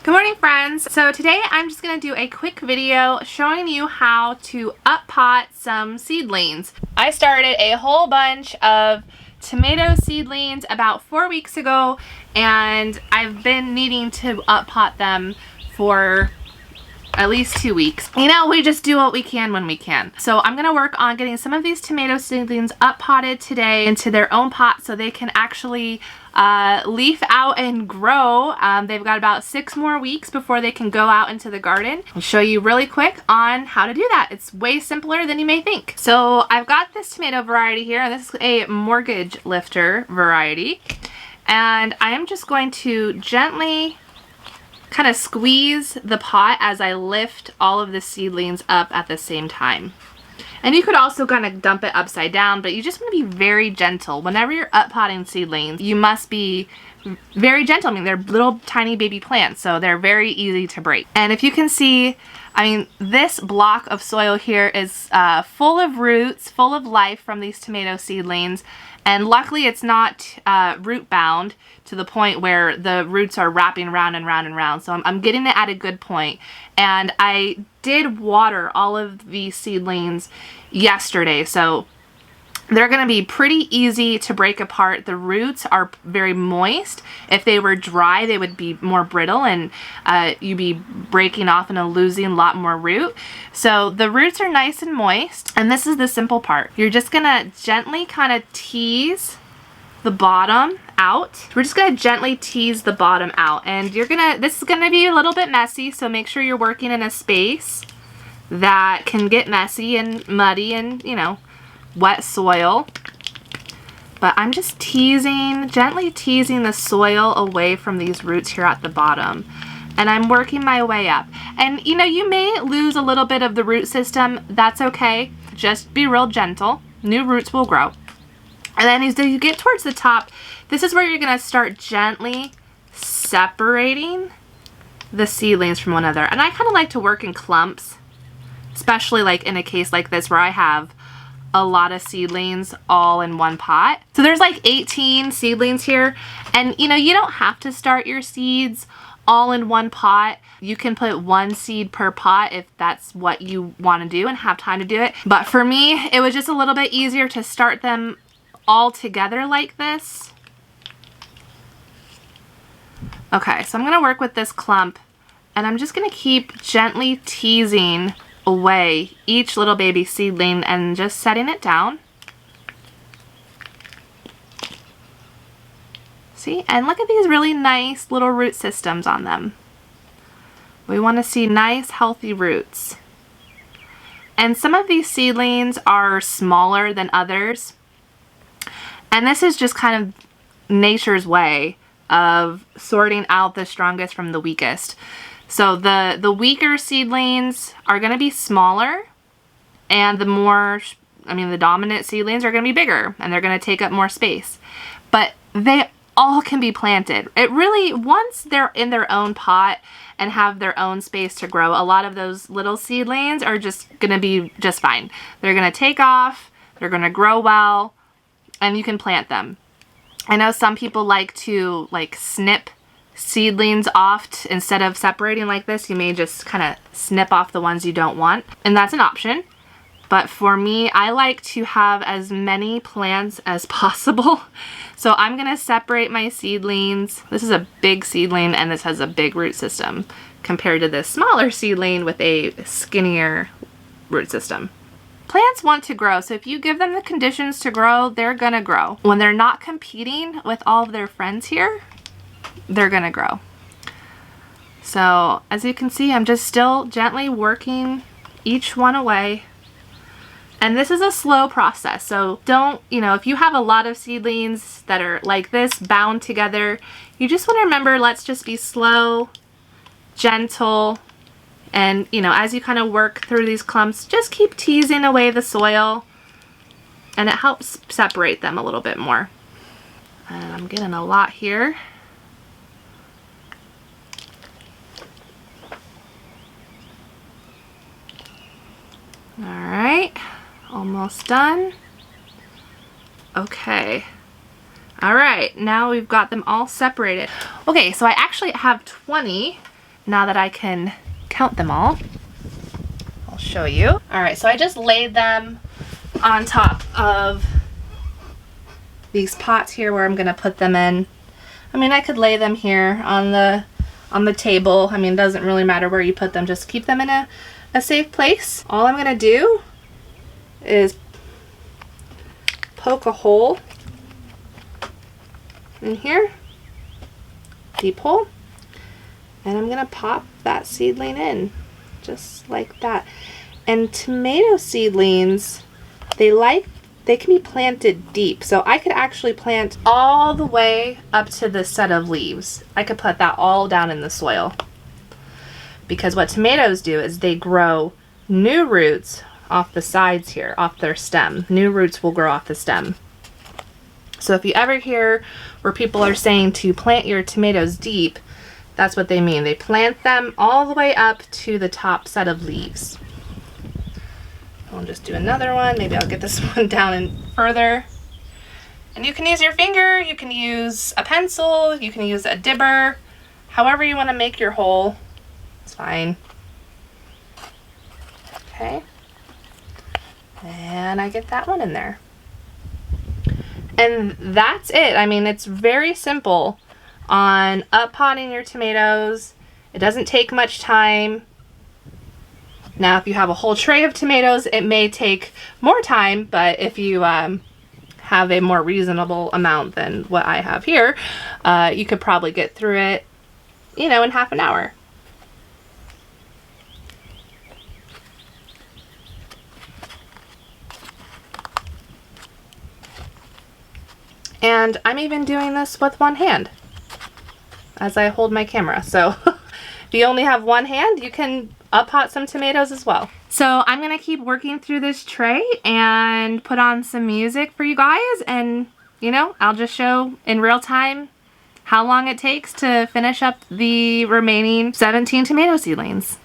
Good morning, friends. So today I'm just going to do a quick video showing you how to up pot some seedlings. I started a whole bunch of tomato seedlings about 4 weeks ago, and I've been needing to up pot them for at least 2 weeks. You know, we just do what we can when we can. So I'm gonna work on getting some of these tomato seedlings up potted today into their own pot so they can actually leaf out and grow. They've got about 6 more weeks before they can go out into the garden. I'll show you really quick on how to do that. It's way simpler than you may think. So I've got this tomato variety here, and this is a mortgage lifter variety. And I am just going to gently kind of squeeze the pot as I lift all of the seedlings up at the same time. And you could also kind of dump it upside down, but you just want to be very gentle. Whenever you're up potting seedlings, you must be very gentle. I mean, they're little tiny baby plants, so they're very easy to break. And if you can see, I mean, this block of soil here is full of roots, full of life from these tomato seedlings. And luckily it's not root bound to the point where the roots are wrapping round and round and round. So I'm getting it at a good point. And I did water all of these seedlings yesterday, so they're going to be pretty easy to break apart. The roots are very moist. If they were dry, they would be more brittle, and you'd be breaking off and losing a lot more root. So the roots are nice and moist, and this is the simple part. You're just going to gently kind of tease the bottom out. We're just going to gently tease the bottom out, and this is going to be a little bit messy, so make sure you're working in a space that can get messy and muddy and, you know, wet soil. But I'm just gently teasing the soil away from these roots here at the bottom. And I'm working my way up. And you know, you may lose a little bit of the root system. That's okay. Just be real gentle. New roots will grow. And then as you get towards the top, this is where you're going to start gently separating the seedlings from one another. And I kind of like to work in clumps, especially like in a case like this where I have a lot of seedlings all in one pot. So there's like 18 seedlings here, and you know, you don't have to start your seeds all in one pot. You can put one seed per pot if that's what you want to do and have time to do it. But for me, it was just a little bit easier to start them all together like this. Okay, so I'm gonna work with this clump, and I'm just gonna keep gently teasing away each little baby seedling and just setting it down. See, and look at these really nice little root systems on them. We want to see nice healthy roots. And some of these seedlings are smaller than others, and this is just kind of nature's way of sorting out the strongest from the weakest. So the weaker seedlings are going to be smaller, and the dominant seedlings are going to be bigger, and they're going to take up more space. But they all can be planted. It really, once they're in their own pot and have their own space to grow, a lot of those little seedlings are just going to be just fine. They're going to take off, they're going to grow well, and you can plant them. I know some people like to snip seedlings off instead of separating like this. You may just kind of snip off the ones you don't want, and that's an option. But for me, I like to have as many plants as possible. So I'm gonna separate my seedlings. This is a big seedling, and this has a big root system compared to this smaller seedling with a skinnier root system. Plants want to grow, so if you give them the conditions to grow, they're gonna grow. When they're not competing with all of their friends here, they're gonna grow. So as you can see, I'm just still gently working each one away. And this is a slow process, so don't, you know, if you have a lot of seedlings that are like this, bound together, you just want to remember, let's just be slow, gentle, and, you know, as you kind of work through these clumps, just keep teasing away the soil, and it helps separate them a little bit more. And I'm getting a lot here. Alright, almost done. Okay. Alright, now we've got them all separated. Okay, so I actually have 20 now that I can count them all, I'll show you. All right, so I just laid them on top of these pots here where I'm gonna put them in. I mean, I could lay them here on the table. I mean, it doesn't really matter where you put them, just keep them in a safe place. All I'm gonna do is poke a hole in here, deep hole, and I'm gonna pop that seedling in just like that. And tomato seedlings, they can be planted deep, so I could actually plant all the way up to the set of leaves. I could put that all down in the soil, because what tomatoes do is they grow new roots off the sides here, off their stem. New roots will grow off the stem. So if you ever hear where people are saying to plant your tomatoes deep, that's what they mean. They plant them all the way up to the top set of leaves. I'll just do another one. Maybe I'll get this one down and further. And you can use your finger, you can use a pencil, you can use a dibber, however you want to make your hole, it's fine. Okay. And I get that one in there. And that's it. I mean, it's very simple on up-potting your tomatoes. It doesn't take much time. Now, if you have a whole tray of tomatoes, it may take more time, but if you have a more reasonable amount than what I have here, you could probably get through it, you know, in half an hour. And I'm even doing this with one hand as I hold my camera. So if you only have one hand, you can up-pot some tomatoes as well. So I'm gonna keep working through this tray and put on some music for you guys, and you know, I'll just show in real time how long it takes to finish up the remaining 17 tomato seedlings.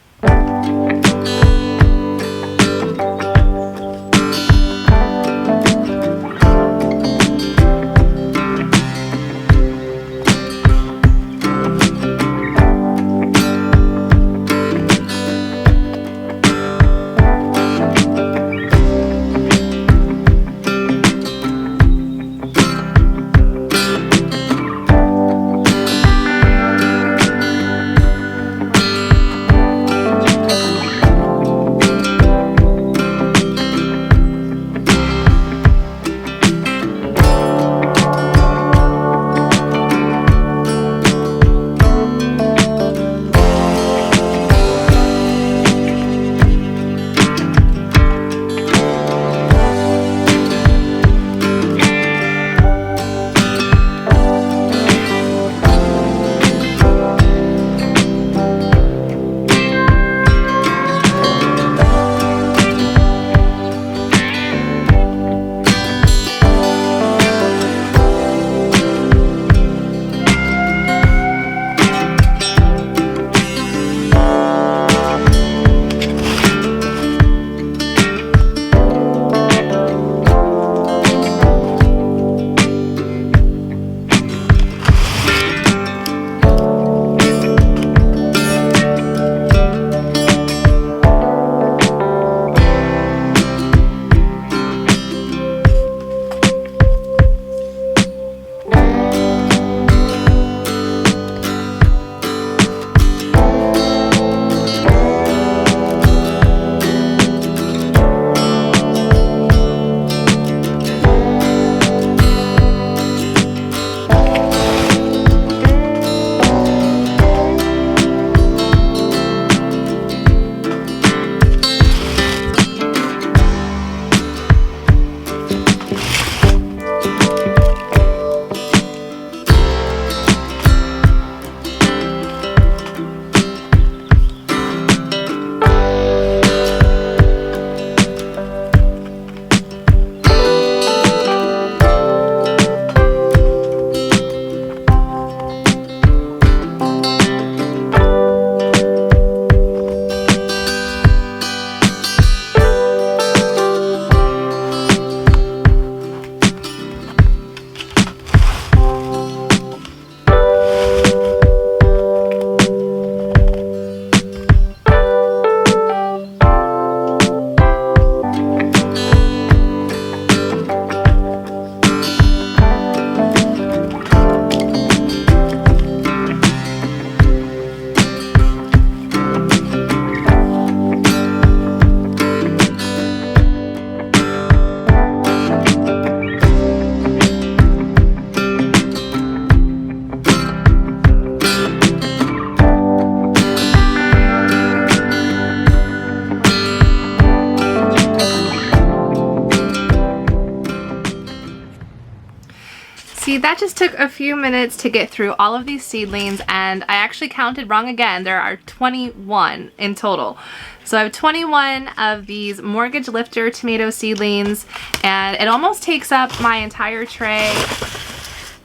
See, that just took a few minutes to get through all of these seedlings, and I actually counted wrong again. There are 21 in total. So I have 21 of these mortgage lifter tomato seedlings, and it almost takes up my entire tray.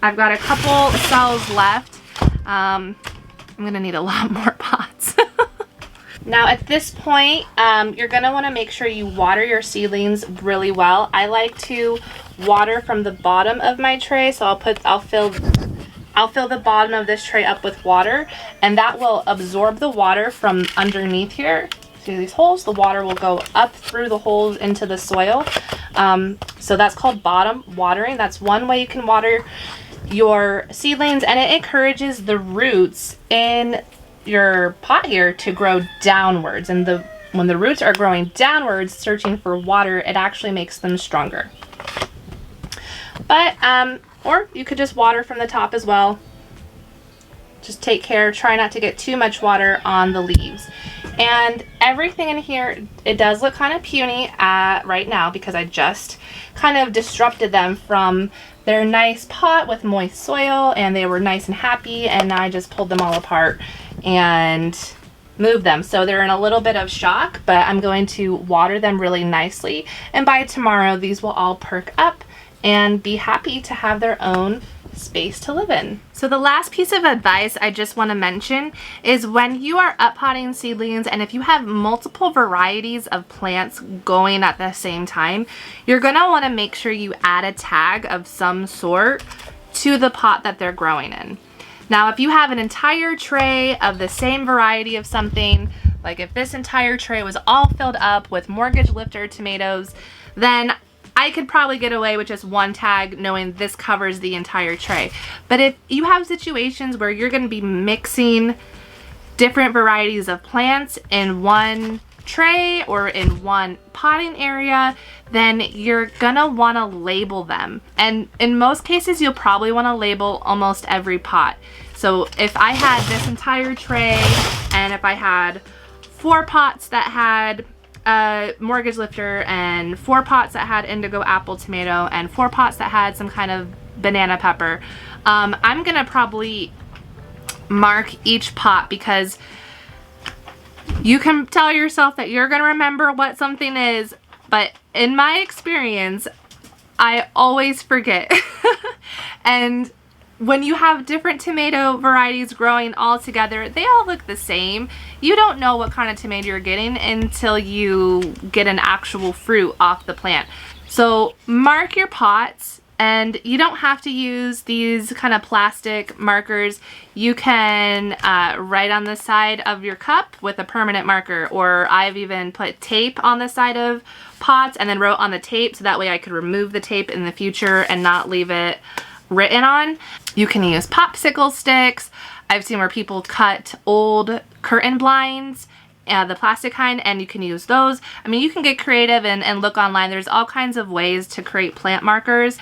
I've got a couple cells left. I'm gonna need a lot more pots. Now at this point, you're gonna wanna make sure you water your seedlings really well. I like to water from the bottom of my tray, so I'll fill the bottom of this tray up with water, and that will absorb the water from underneath here. See these holes? The water will go up through the holes into the soil. So that's called bottom watering. That's one way you can water your seedlings, and it encourages the roots in your pot here to grow downwards, and when the roots are growing downwards searching for water, it actually makes them stronger. But or you could just water from the top as well. Just take care, try not to get too much water on the leaves. And everything in here, it does look kind of puny right now because I just kind of disrupted them from their nice pot with moist soil, and they were nice and happy, and I just pulled them all apart and moved them. So they're in a little bit of shock, but I'm going to water them really nicely, and by tomorrow these will all perk up and be happy to have their own space to live in. So the last piece of advice I just want to mention is when you are up potting seedlings, and if you have multiple varieties of plants going at the same time, you're going to want to make sure you add a tag of some sort to the pot that they're growing in. Now if you have an entire tray of the same variety of something, like if this entire tray was all filled up with mortgage lifter tomatoes, then I could probably get away with just one tag knowing this covers the entire tray. But if you have situations where you're going to be mixing different varieties of plants in one tray or in one potting area, then you're gonna want to label them. And in most cases, you'll probably want to label almost every pot. So if I had this entire tray, and if I had 4 pots that had mortgage lifter, and 4 pots that had indigo apple tomato, and 4 pots that had some kind of banana pepper, I'm gonna probably mark each pot, because you can tell yourself that you're gonna remember what something is, but in my experience I always forget. And when you have different tomato varieties growing all together, they all look the same. You don't know what kind of tomato you're getting until you get an actual fruit off the plant. So mark your pots, and you don't have to use these kind of plastic markers. You can write on the side of your cup with a permanent marker, or I've even put tape on the side of pots and then wrote on the tape, so that way I could remove the tape in the future and not leave it written on. You can use popsicle sticks. I've seen where people cut old curtain blinds, the plastic kind, and you can use those. I mean, you can get creative and look online. There's all kinds of ways to create plant markers.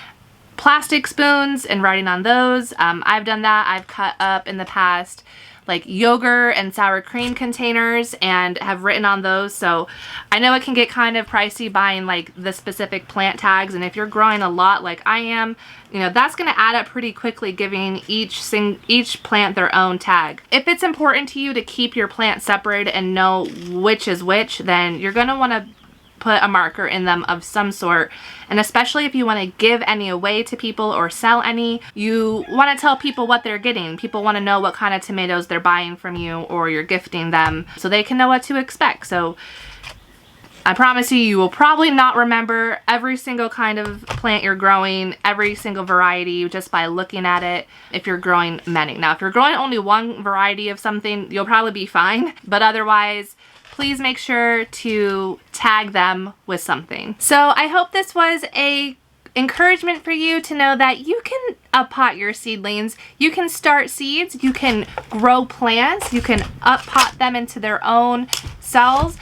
Plastic spoons and writing on those. I've done that. I've cut up in the past like yogurt and sour cream containers and have written on those. So I know it can get kind of pricey buying like the specific plant tags, and if you're growing a lot like I am, you know, that's going to add up pretty quickly, giving each plant their own tag. If it's important to you to keep your plants separated and know which is which, then you're going to want to put a marker in them of some sort. And especially if you want to give any away to people or sell any, you want to tell people what they're getting. People want to know what kind of tomatoes they're buying from you or you're gifting them, so they can know what to expect. So I promise you, you will probably not remember every single kind of plant you're growing, every single variety, just by looking at it if you're growing many. Now, if you're growing only one variety of something, you'll probably be fine, but otherwise, please make sure to tag them with something. So I hope this was a encouragement for you to know that you can up pot your seedlings. You can start seeds, you can grow plants, you can up pot them into their own cells.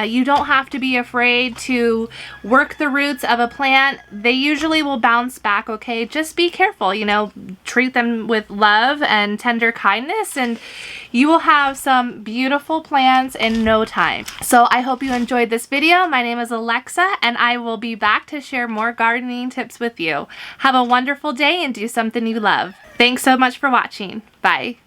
You don't have to be afraid to work the roots of a plant. They usually will bounce back, okay? Just be careful, you know, treat them with love and tender kindness, and you will have some beautiful plants in no time. So I hope you enjoyed this video. My name is Alexa, and I will be back to share more gardening tips with you. Have a wonderful day and do something you love. Thanks so much for watching. Bye.